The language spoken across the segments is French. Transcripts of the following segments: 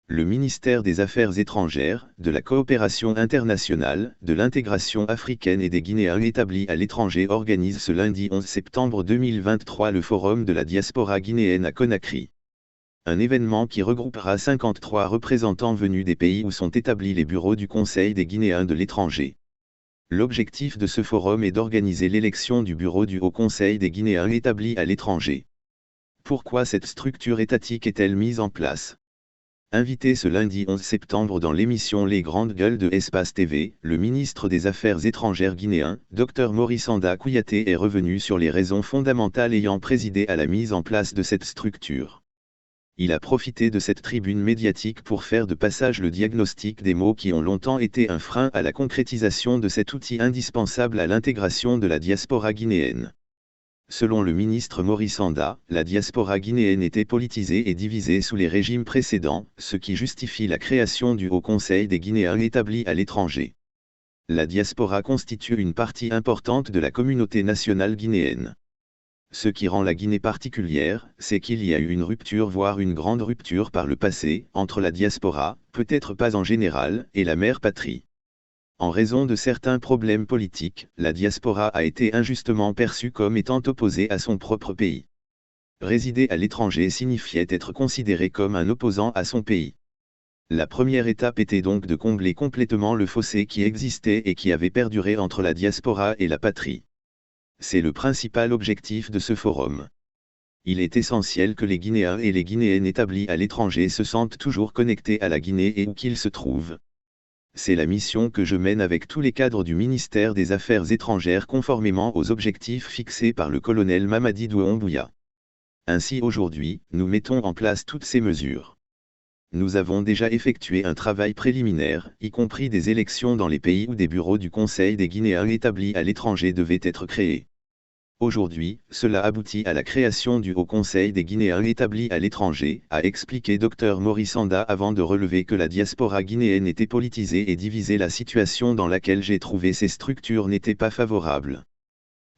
Le ministère des Affaires étrangères, de la coopération internationale, de l'intégration africaine et des Guinéens établis à l'étranger organise ce lundi 11 septembre 2023 le Forum de la diaspora guinéenne à Conakry. Un événement qui regroupera 53 représentants venus des pays où sont établis les bureaux du Conseil des Guinéens de l'étranger. L'objectif de ce forum est d'organiser l'élection du bureau du Haut Conseil des Guinéens établis à l'étranger. Pourquoi cette structure étatique est-elle mise en place ? Invité ce lundi 11 septembre dans l'émission Les Grandes Gueules de Espace TV, le ministre des Affaires étrangères guinéen, Dr Morissanda Kouyaté est revenu sur les raisons fondamentales ayant présidé à la mise en place de cette structure. Il a profité de cette tribune médiatique pour faire de passage le diagnostic des maux qui ont longtemps été un frein à la concrétisation de cet outil indispensable à l'intégration de la diaspora guinéenne. Selon le ministre Morissanda, la diaspora guinéenne était politisée et divisée sous les régimes précédents, ce qui justifie la création du Haut Conseil des Guinéens établis à l'étranger. La diaspora constitue une partie importante de la communauté nationale guinéenne. Ce qui rend la Guinée particulière, c'est qu'il y a eu une rupture voire une grande rupture par le passé, entre la diaspora, peut-être pas en général, et la mère patrie. En raison de certains problèmes politiques, la diaspora a été injustement perçue comme étant opposée à son propre pays. Résider à l'étranger signifiait être considéré comme un opposant à son pays. La première étape était donc de combler complètement le fossé qui existait et qui avait perduré entre la diaspora et la patrie. C'est le principal objectif de ce forum. Il est essentiel que les Guinéens et les Guinéennes établis à l'étranger se sentent toujours connectés à la Guinée et où qu'ils se trouvent. C'est la mission que je mène avec tous les cadres du ministère des Affaires étrangères conformément aux objectifs fixés par le colonel Mamadi Doumbouya. Ainsi aujourd'hui, nous mettons en place toutes ces mesures. Nous avons déjà effectué un travail préliminaire, y compris des élections dans les pays où des bureaux du Conseil des Guinéens établis à l'étranger devaient être créés. Aujourd'hui, cela aboutit à la création du Haut Conseil des Guinéens établis à l'étranger, a expliqué Dr Morissanda avant de relever que la diaspora guinéenne était politisée et divisée. La situation dans laquelle j'ai trouvé ces structures n'était pas favorable.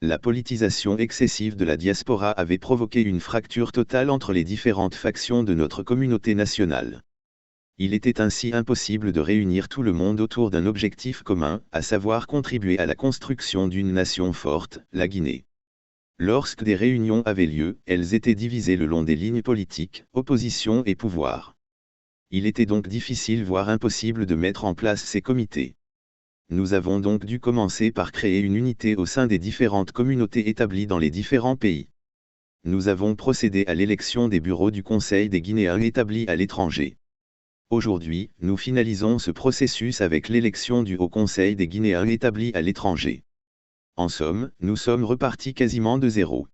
La politisation excessive de la diaspora avait provoqué une fracture totale entre les différentes factions de notre communauté nationale. Il était ainsi impossible de réunir tout le monde autour d'un objectif commun, à savoir contribuer à la construction d'une nation forte, la Guinée. Lorsque des réunions avaient lieu, elles étaient divisées le long des lignes politiques, opposition et pouvoir. Il était donc difficile voire impossible de mettre en place ces comités. Nous avons donc dû commencer par créer une unité au sein des différentes communautés établies dans les différents pays. Nous avons procédé à l'élection des bureaux du Conseil des Guinéens établis à l'étranger. Aujourd'hui, nous finalisons ce processus avec l'élection du Haut Conseil des Guinéens établis à l'étranger. En somme, nous sommes repartis quasiment de zéro.